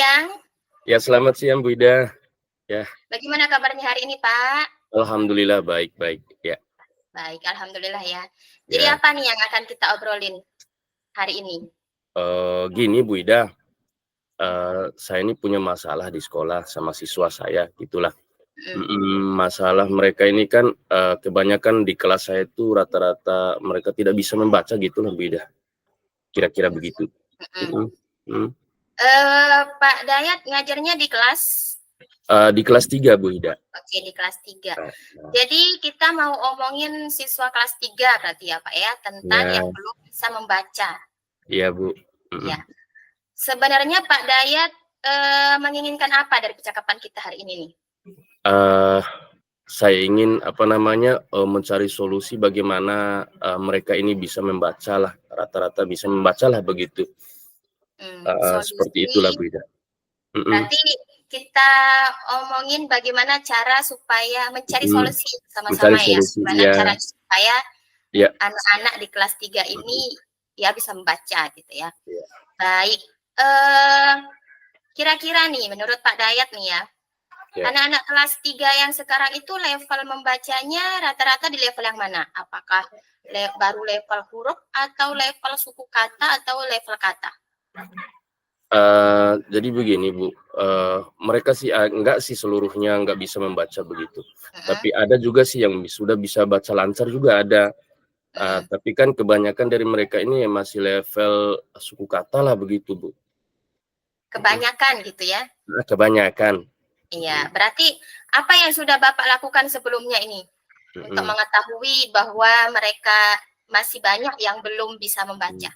siang. Ya, selamat siang Bu Ida. Ya, Bagaimana kabarnya hari ini, Pak? alhamdulillah baik-baik. Ya, Baik, alhamdulillah ya. Jadi ya. apa nih yang akan kita obrolin hari ini? Gini Bu Ida, saya ini punya masalah di sekolah sama siswa saya, gitulah. Mhm, Masalah mereka ini kan kebanyakan di kelas saya itu rata-rata mereka tidak bisa membaca gitu lah Bu Ida. Kira-kira begitu. mhm. Mm, mm. Pak Dayat ngajarnya di kelas? Di kelas 3 Bu Ida. Oke, di kelas 3. Nah, nah, Jadi kita mau omongin siswa kelas 3 berarti ya, Pak ya, tentang ya, yang belum bisa membaca. iya Bu. Ya. Sebenarnya Pak Dayat menginginkan apa dari percakapan kita hari ini nih? Eh, saya ingin mencari solusi bagaimana mereka ini bisa membaca lah, rata-rata bisa membaca lah begitu. Seperti Solusi itulah Bu Ida. berarti kita omongin bagaimana cara supaya mencari Mm, solusi mencari sama-sama ya, solusi, gimana ya, caranya supaya ya, anak-anak di kelas 3 ini ya bisa membaca gitu ya. ya, Baik, kira-kira nih menurut Pak Dayat nih ya, ya. anak-anak kelas 3 yang sekarang itu level membacanya rata-rata di level yang mana? Apakah baru level huruf atau level suku kata atau level kata? Jadi begini Bu, mereka sih enggak sih seluruhnya enggak bisa membaca begitu. Mhm, Tapi ada juga sih yang sudah bisa baca lancar juga ada. mhm. Tapi kan kebanyakan dari mereka ini ya masih level suku kata lah begitu Bu. Kebanyakan gitu ya. Kebanyakan. Iya, berarti apa yang sudah Bapak lakukan sebelumnya ini untuk Mm. mengetahui bahwa mereka masih banyak yang belum bisa membaca?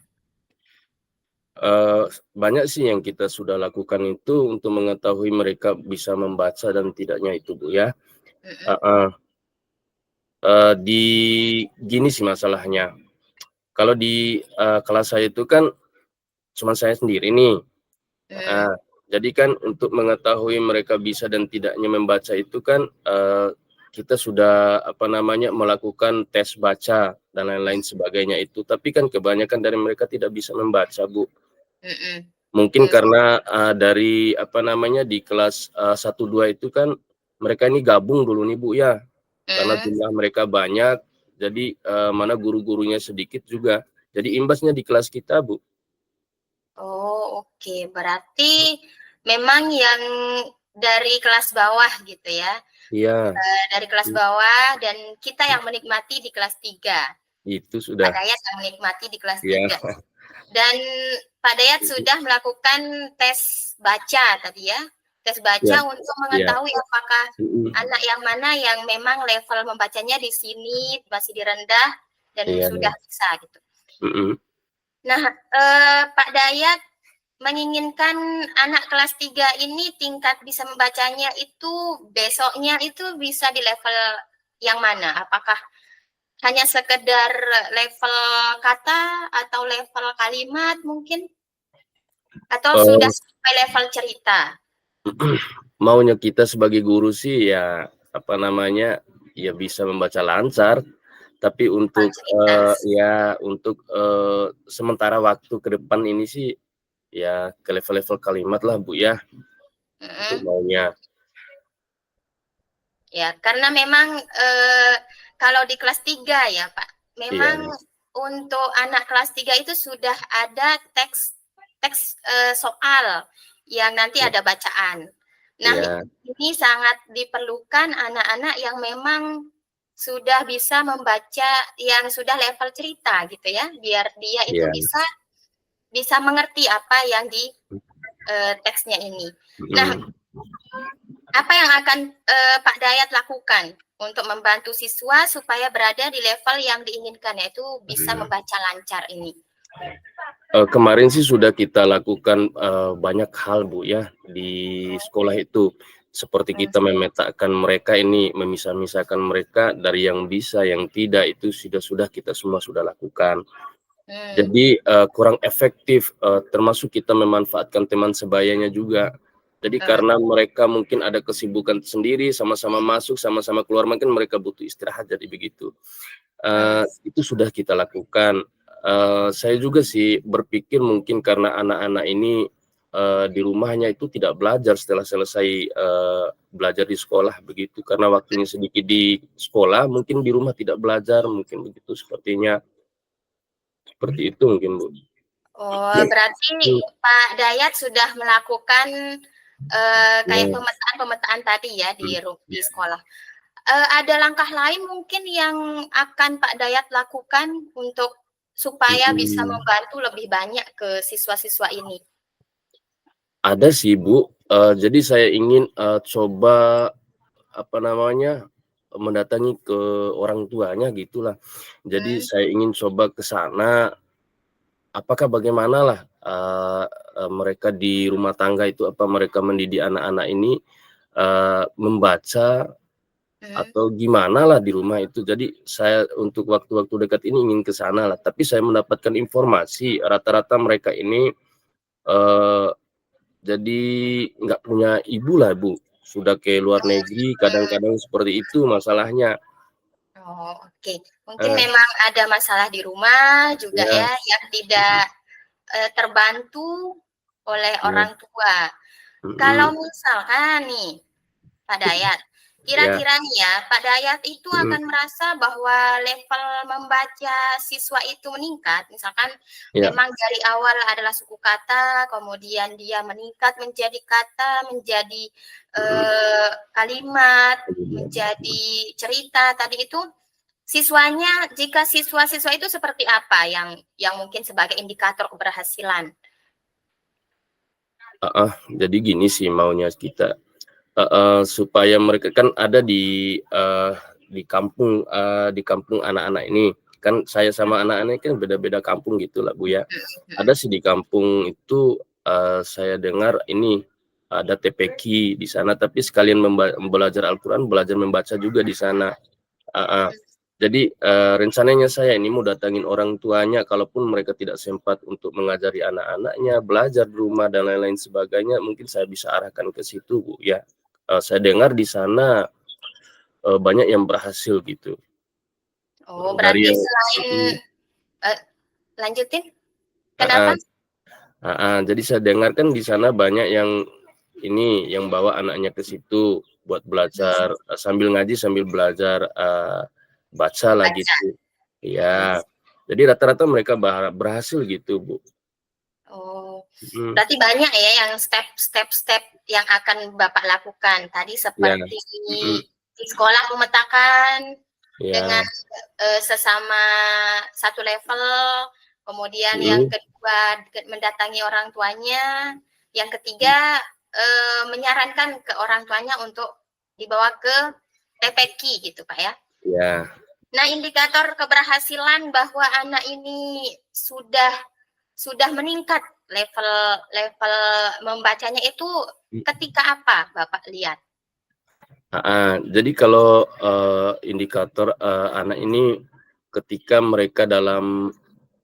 Banyak sih yang kita sudah lakukan itu untuk mengetahui mereka bisa membaca dan tidaknya itu Bu ya. Mhm, Uh, di gini sih masalahnya. Kalau di kelas saya itu kan cuma saya sendiri nih. mhm, Jadi kan untuk mengetahui mereka bisa dan tidaknya membaca itu kan kita sudah melakukan tes baca dan lain-lain sebagainya itu. Tapi kan kebanyakan dari mereka tidak bisa membaca Bu. mhm, Mungkin betul, karena dari di kelas 1, 2 itu kan mereka ini gabung dulu nih Bu ya. Karena mhm. jumlah mereka banyak, jadi mana guru-gurunya sedikit juga. Jadi imbasnya di kelas kita Bu. Oh, oke. Berarti memang yang dari kelas bawah gitu ya, Iya, dari kelas bawah dan kita yang menikmati di kelas 3. itu Pak sudah. Dayat yang menikmati di kelas Ya, 3. Dan Pak Dayat sudah melakukan tes baca tadi ya, tes ya, baca untuk ya. mengetahui apakah anak yang mana yang memang level membacanya di sini masih di rendah dan Iya, sudah bisa gitu. mm-mm. Nah, Pak Dayat menginginkan anak kelas 3 ini tingkat bisa membacanya itu besoknya itu bisa di level yang mana? Apakah hanya sekedar level kata atau level kalimat mungkin? Atau sudah Eh, sampai level cerita? Maunya kita sebagai guru sih ya ya bisa membaca lancar, tapi Level untuk cerita. sementara waktu ke depan ini sih ya ke level-level kalimat lah Bu ya, untuk Mhm. maunya. Ya, karena memang, kalau di kelas 3 ya, Pak, Iya, memang untuk anak kelas 3 itu sudah ada teks teks, soal yang nanti iya, ada bacaan. Nah, iya, ini sangat diperlukan anak-anak yang memang sudah bisa membaca yang sudah level cerita gitu ya, biar dia itu iya. bisa bisa mengerti apa yang di, teksnya ini. Nah, Mhm. apa yang akan, Pak Dayat lakukan untuk membantu siswa supaya berada di level yang diinginkan, yaitu bisa membaca lancar ini? Kemarin sih sudah kita lakukan banyak hal Bu ya di sekolah itu. Seperti Mmm, kita memetakan mereka ini, memisah-misahkan mereka dari yang bisa, yang tidak, itu sudah kita semua sudah lakukan. mmm, Jadi kurang efektif, termasuk kita memanfaatkan teman sebayanya juga. Jadi heeh, karena mereka mungkin ada kesibukan sendiri, sama-sama masuk, sama-sama keluar, mungkin mereka butuh istirahat, jadi begitu. mmm, Itu sudah kita lakukan. Saya juga sih berpikir mungkin karena anak-anak ini di rumahnya itu tidak belajar setelah selesai belajar di sekolah begitu, karena waktunya sedikit di sekolah, mungkin di rumah tidak belajar, mungkin begitu sepertinya. Seperti itu mungkin, Bu. Oh, berarti Pak Dayat sudah melakukan kayak Ya. pemetaan tadi ya di sekolah. Ada langkah lain mungkin yang akan Pak Dayat lakukan untuk supaya bisa membantu lebih banyak ke siswa-siswa ini? Ada sih, Bu. Jadi saya ingin coba apa namanya, mendatangi ke orang tuanya gitulah. Jadi saya ingin coba ke sana, apakah bagaimanalah mereka di rumah tangga itu, apa mereka mendidik anak-anak ini membaca atau gimana lah di rumah itu. Jadi saya untuk waktu-waktu dekat ini ingin ke sana lah. Tapi saya mendapatkan informasi rata-rata mereka ini jadi nggak punya ibu lah, Bu. Sudah ke luar negeri, kadang-kadang seperti itu masalahnya. Oh, oke. Mungkin memang ada masalah di rumah juga Ya, ya yang tidak terbantu oleh orang tua. Kalau misalkan nih Pak Dayat, ya, kira-kira nih ya Pak Dayat itu akan merasa bahwa level membaca siswa itu meningkat, misalkan ya, memang dari awal adalah suku kata, kemudian dia meningkat menjadi kata, menjadi kalimat, menjadi cerita tadi itu, siswanya, jika siswa-siswa itu seperti apa yang mungkin sebagai indikator keberhasilan? jadi gini sih maunya kita, supaya mereka kan ada di kampung anak-anak ini, kan saya sama anak-anak kan beda-beda kampung gitulah, Bu, ya. Ada sih di kampung itu, saya dengar ini ada TPQ di sana, tapi sekalian belajar Al-Quran, belajar membaca juga di sana. Jadi rencananya saya ini mau datangin orang tuanya, kalaupun mereka tidak sempat untuk mengajari anak-anaknya belajar di rumah dan lain-lain sebagainya, mungkin saya bisa arahkan ke situ, Bu, ya. Saya dengar di sana banyak yang berhasil gitu. Oh, Dari berarti yang selain lanjutin, kenapa? jadi saya dengar kan di sana banyak yang ini yang bawa anaknya ke situ buat belajar sambil ngaji sambil belajar baca lah Baca. gitu. Iya. Jadi rata-rata mereka berhasil gitu, Bu. Oh, Mhm. berarti banyak ya yang step yang akan Bapak lakukan. Tadi Iya. seperti Mhm. di sekolah memetakan dengan Iya. sesama satu level, kemudian yang Mhm. kedua mendatangi orang tuanya, yang ketiga menyarankan ke orang tuanya untuk dibawa ke TPQ gitu, Pak ya. Iya. Nah, indikator keberhasilan bahwa anak ini sudah meningkat level level membacanya itu ketika apa Bapak lihat? Jadi kalau indikator anak ini ketika mereka dalam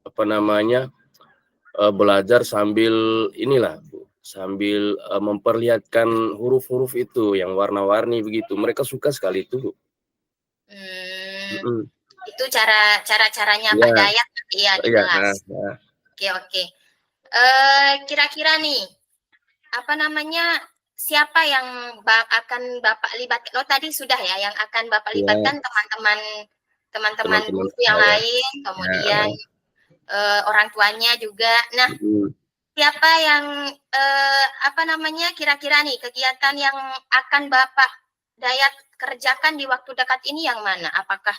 apa namanya belajar sambil inilah, Bu, sambil memperlihatkan huruf-huruf itu yang warna-warni begitu, mereka suka sekali itu, Bu. Mhm. Itu caranya Pak Iya, Dayat nanti ya di iya, kelas. nah. Oke oke. Kira-kira nih, apa namanya, siapa yang akan Bapak libatkan? Oh tadi sudah ya, yang akan Bapak Iya, libatkan teman-teman teman-teman guru yang saya. lain, Ya, kemudian orang tuanya juga. Nah, mhm. siapa yang apa namanya, kira-kira nih kegiatan yang akan Bapak Dayat kerjakan di waktu dekat ini yang mana? Apakah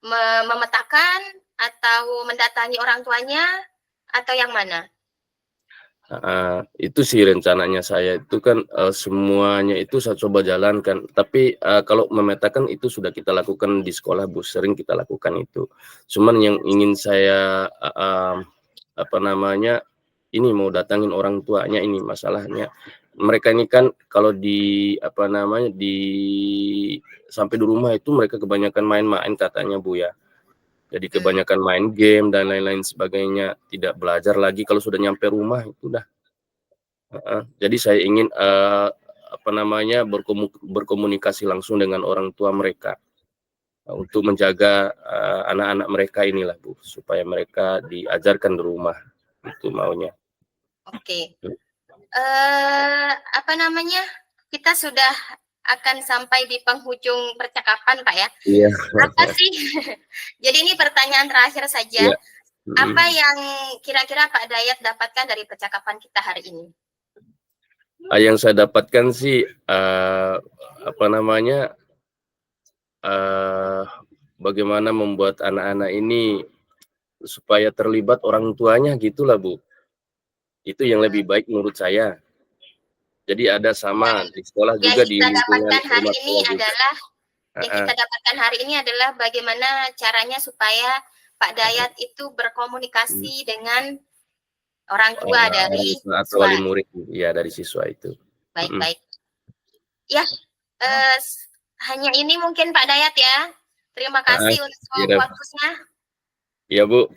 memetakan atau mendatangi orang tuanya atau yang mana? Itu sih rencananya saya itu kan semuanya itu saya coba jalankan, tapi kalau memetakan itu sudah kita lakukan di sekolah, Bu, sering kita lakukan itu. Cuman yang ingin saya apa namanya, ini mau datangin orang tuanya ini masalahnya. Mereka ini kan kalau di apa namanya, sampai di rumah itu mereka kebanyakan main-main katanya, Bu, ya. Jadi kebanyakan main game dan lain-lain sebagainya, tidak belajar lagi kalau sudah nyampe rumah itu udah. Jadi saya ingin apa namanya, berkomunikasi langsung dengan orang tua mereka untuk menjaga anak-anak mereka inilah, Bu, supaya mereka diajarkan di rumah, itu maunya. Oke. Apa namanya? Kita sudah akan sampai di penghujung percakapan, Pak ya. Iya. Apa sih? Jadi ini pertanyaan terakhir saja. Iya. Apa yang kira-kira Pak Dayat dapatkan dari percakapan kita hari ini? Yang saya dapatkan sih apa namanya, bagaimana membuat anak-anak ini supaya terlibat orang tuanya gitulah Bu. Itu yang lebih baik menurut saya. Jadi ada sama di sekolah Yang juga di kita lingkungan dapatkan hari rumah ini saya juga. adalah yang kita dapatkan hari ini adalah bagaimana caranya supaya Pak Dayat itu berkomunikasi dengan orang tua dari atau siswa. wali murid ya dari siswa itu. Baik-baik. Ya, hanya ini mungkin Pak Dayat ya. Terima kasih untuk Iya, waktunya. iya Bu.